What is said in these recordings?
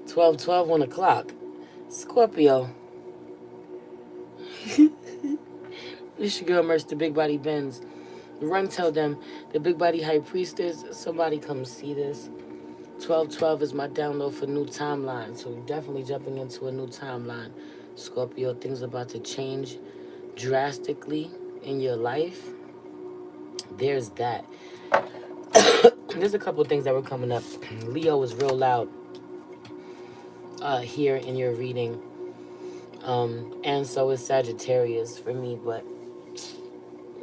12:12 on the clock. Scorpio. This your girl Merch, the Big Body Benz. Run tell them, the Big Body High Priestess, somebody come see this. 12:12 is my download for new timeline. So definitely jumping into a new timeline. Scorpio, things about to change drastically in your life. There's that. There's a couple things that were coming up. Leo was real loud here in your reading. And so is Sagittarius for me, but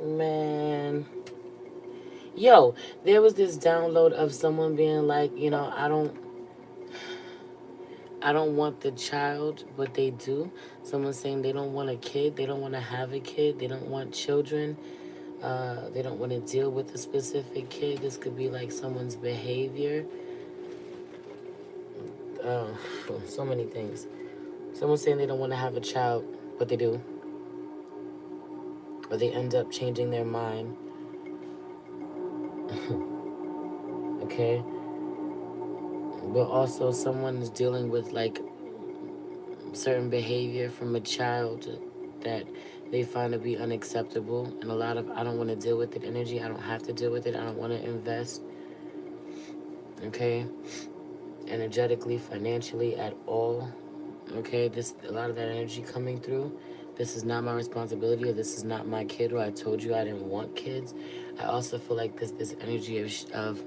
man. Yo, there was this download of someone being like, I don't want the child, but they do. Someone saying they don't want a kid, they don't want to have a kid, they don't want children, they don't want to deal with a specific kid. This could be like someone's behavior. Uh, so many things. Someone saying they don't want to have a child, but they do. Or they end up changing their mind. Okay? But also someone is dealing with like certain behavior from a child that they find to be unacceptable, and a lot of I don't want to deal with it energy. I don't have to deal with it. I don't want to invest, okay, energetically, financially at all. Okay, this a lot of that energy coming through. This is not my responsibility, or this is not my kid, or I told you I didn't want kids. I also feel like this energy of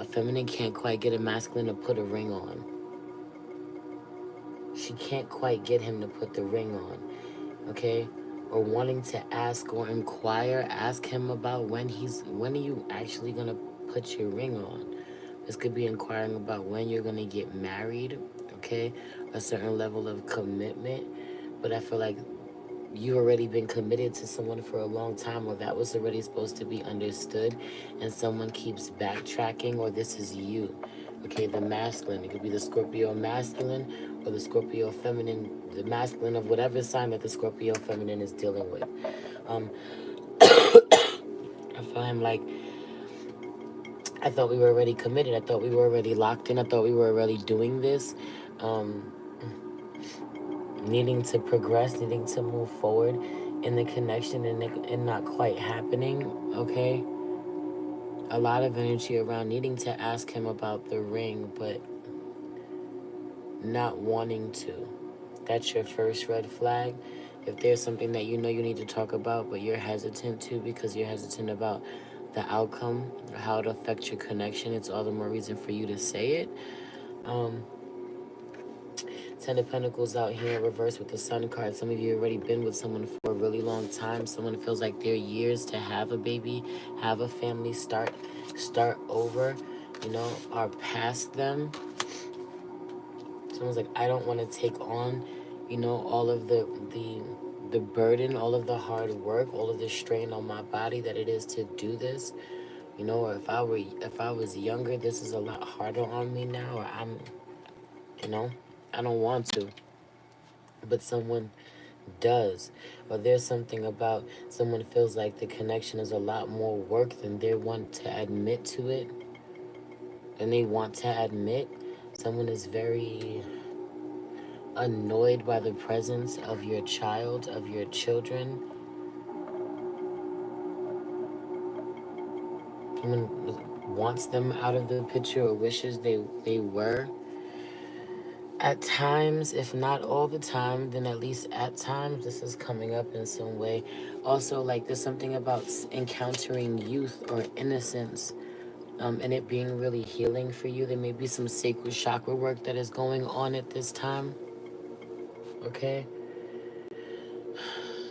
a feminine can't quite get a masculine to put a ring on. She can't quite get him to put the ring on, okay? Or wanting to ask or inquire, ask him about when are you actually gonna put your ring on? This could be inquiring about when you're gonna get married, okay? A certain level of commitment. But I feel like you've already been committed to someone for a long time, or that was already supposed to be understood, and someone keeps backtracking, or this is you. Okay, the masculine. It could be the Scorpio masculine or the Scorpio feminine, the masculine of whatever sign that the Scorpio feminine is dealing with. Um, I feel him like, I thought we were already committed. I thought we were already locked in. I thought we were already doing this. Um, Needing to progress, needing to move forward in the connection, and not quite happening, okay? A lot of energy around needing to ask him about the ring, but not wanting to. That's your first red flag. If there's something that you know you need to talk about, but you're hesitant to because you're hesitant about the outcome or how it affects your connection, it's all the more reason for you to say it. Um, Ten of Pentacles out here in reverse with the Sun card. Some of you already been with someone for a really long time. Someone feels like they're years to have a baby, have a family, start over, are past them. Someone's like, I don't want to take on, all of the burden, all of the hard work, all of the strain on my body that it is to do this. Or if I was younger, this is a lot harder on me now, or I don't want to. But someone does. Or there's something about someone feels like the connection is a lot more work than they want to admit to it. And they want to admit. Someone is very annoyed by the presence of your child, of your children. Someone wants them out of the picture or wishes they were. At times, if not all the time, then at least at times, this is coming up in some way. Also, like, there's something about encountering youth or innocence, and it being really healing for you. There may be some sacred chakra work that is going on at this time. Okay?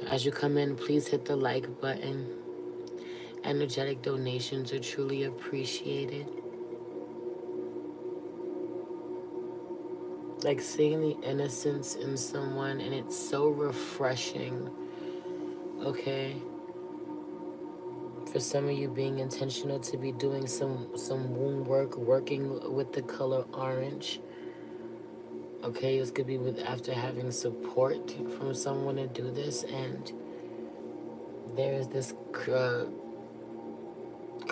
As you come in, please hit the like button. Energetic donations are truly appreciated. Like seeing the innocence in someone, and it's so refreshing. Okay? For some of you being intentional to be doing some womb work, working with the color orange. Okay, this could be with after having support from someone to do this, and there is this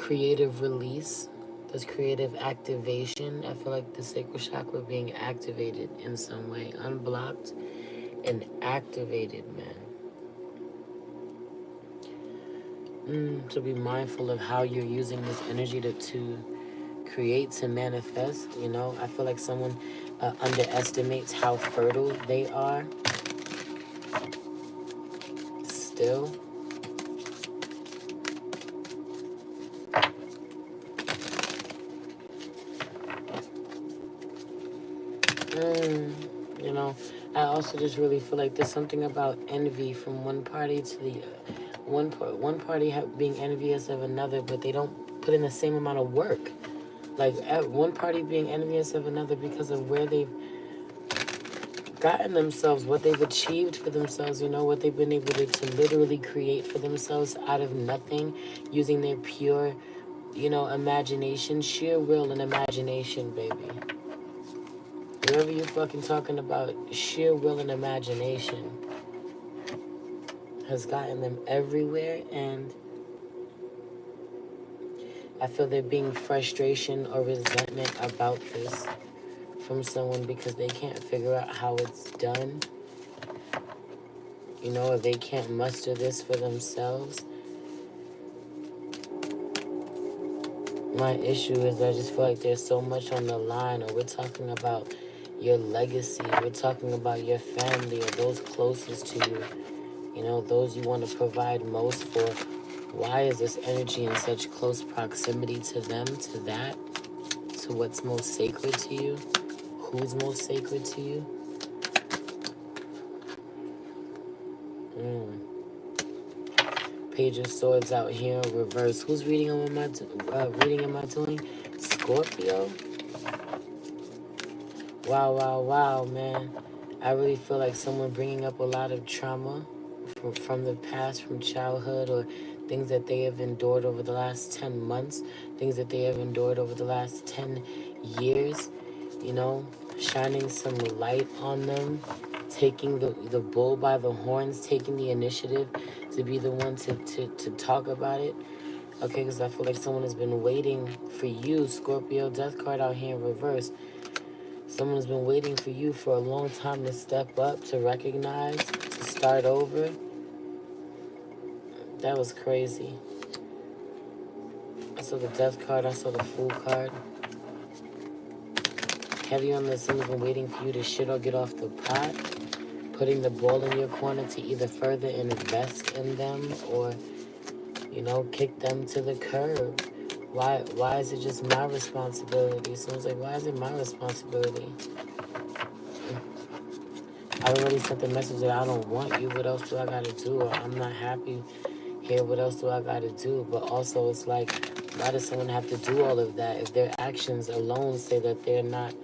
creative release. There's creative activation. I feel like the sacral chakra being activated in some way, unblocked and activated, man. So be mindful of how you're using this energy to create, to manifest. You know, I feel like someone underestimates how fertile they are still. You know, I also just really feel like there's something about envy from one party to the one party being envious of another, but they don't put in the same amount of work. Like one party being envious of another because of where they've gotten themselves, what they've achieved for themselves, you know, what they've been able to literally create for themselves out of nothing, using their pure, you know, imagination, sheer will and imagination, baby. Whoever you're fucking talking about, sheer will and imagination has gotten them everywhere, and I feel there being frustration or resentment about this from someone because they can't figure out how it's done. You know, or they can't muster this for themselves. My issue is I just feel like there's so much on the line, or we're talking about your legacy, we're talking about your family or those closest to you, you know, those you want to provide most for. Why is this energy in such close proximity to them, to that, to what's most sacred to you? Who's most sacred to you? Page of Swords out here in reverse. Who's reading am I doing? Scorpio? Wow, man. I really feel like someone bringing up a lot of trauma from the past, from childhood, or things that they have endured over the last 10 months, things that they have endured over the last 10 years, you know, shining some light on them, taking the bull by the horns, taking the initiative to be the one to talk about it. Okay, because I feel like someone has been waiting for you, Scorpio, death card out here in reverse. Someone has been waiting for you for a long time to step up, to recognize, to start over. That was crazy. I saw the death card, I saw the fool card. Heavy on the someone's been waiting for you to shit or get off the pot, putting the ball in your corner to either further invest in them or, you know, kick them to the curb. Why is it just my responsibility? Someone's like, why is it my responsibility? I already sent the message that I don't want you. What else do I gotta do? Or I'm not happy here. What else do I gotta do? But also, it's like, why does someone have to do all of that if their actions alone say that they're not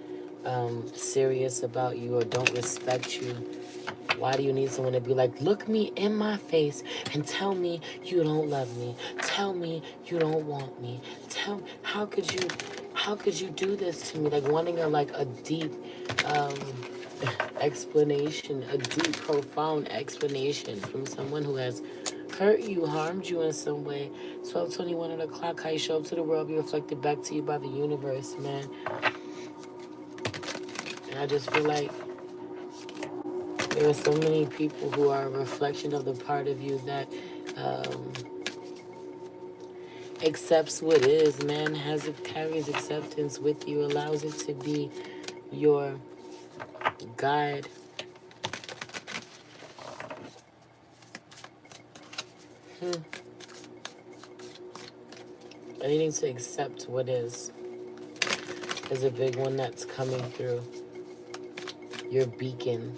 serious about you or don't respect you? Why do you need someone to be like, look me in my face and tell me you don't love me? Tell me you don't want me. How could you do this to me? Like wanting a deep explanation, a deep, profound explanation from someone who has hurt you, harmed you in some way. 12:21 on the clock, how you show up to the world, be reflected back to you by the universe, man. And I just feel like there are so many people who are a reflection of the part of you that accepts what is, man, carries acceptance with you, allows it to be your guide. Needing to accept what is a big one that's coming through. Your beacon.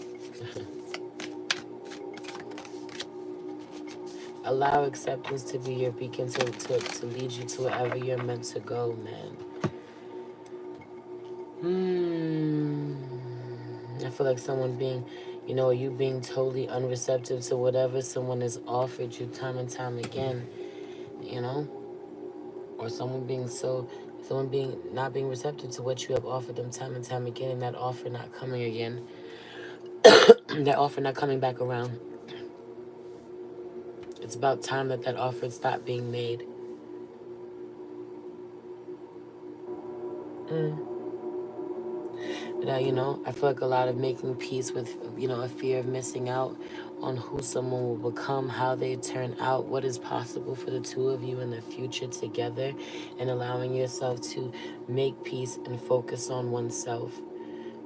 Allow acceptance to be your beacon to lead you to wherever you're meant to go, man. I feel like someone being, you know, you being totally unreceptive to whatever someone has offered you time and time again, you know? Or someone being not being receptive to what you have offered them time and time again, and that offer not coming again. That offer not coming back around. It's about time that offer stopped being made. Now, you know, I feel like a lot of making peace with, you know, a fear of missing out on who someone will become, how they turn out, what is possible for the two of you in the future together, and allowing yourself to make peace and focus on oneself.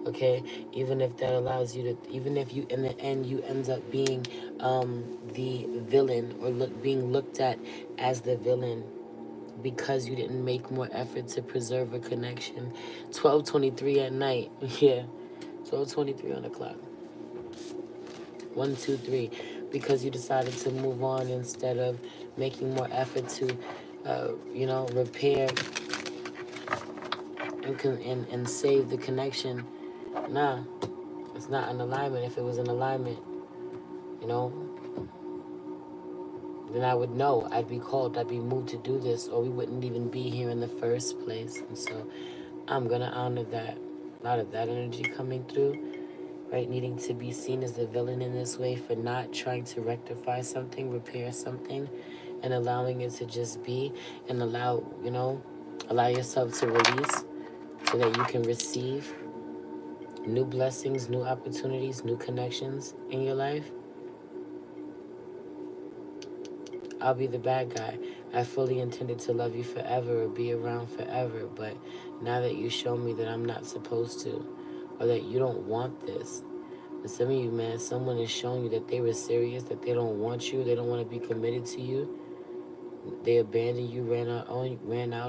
Okay, even if that allows you to, even if you in the end you end up being the villain, or being looked at as the villain because you didn't make more effort to preserve a connection. 12:23 at night. Yeah, 12:23 on the clock. 1, 2, 3, because you decided to move on instead of making more effort to, you know, repair and save the connection. Nah, it's not an alignment. If it was an alignment, you know, then I would know. I'd be called. I'd be moved to do this, or we wouldn't even be here in the first place. And so I'm going to honor that. A lot of that energy coming through, right? Needing to be seen as the villain in this way for not trying to rectify something, repair something, and allowing it to just be, and allow, you know, allow yourself to release so that you can receive new blessings, new opportunities, new connections in your life. I'll be the bad guy. I fully intended to love you forever or be around forever, but now that you show me that I'm not supposed to, or that you don't want this, but some of you, man, someone is showing you that they were serious, that they don't want you, they don't want to be committed to you, they abandoned you, ran out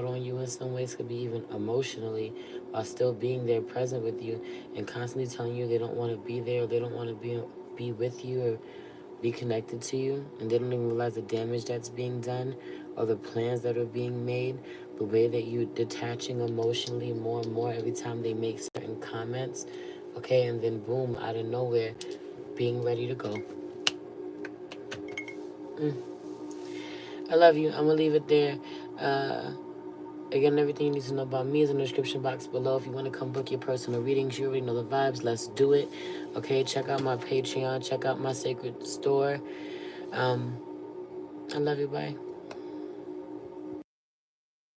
on you in some ways, could be even emotionally, while still being there present with you, and constantly telling you they don't want to be there, or they don't want to be with you, or be connected to you, and they don't even realize the damage that's being done, or the plans that are being made, the way that you're detaching emotionally more and more every time they make certain comments. Okay, and then boom, out of nowhere, being ready to go. I love you. I'm gonna leave it there. Again, everything you need to know about me is in the description box below. If you want to come book your personal readings, you already know the vibes. Let's do it. Okay, check out my Patreon. Check out my sacred store. I love you. Bye.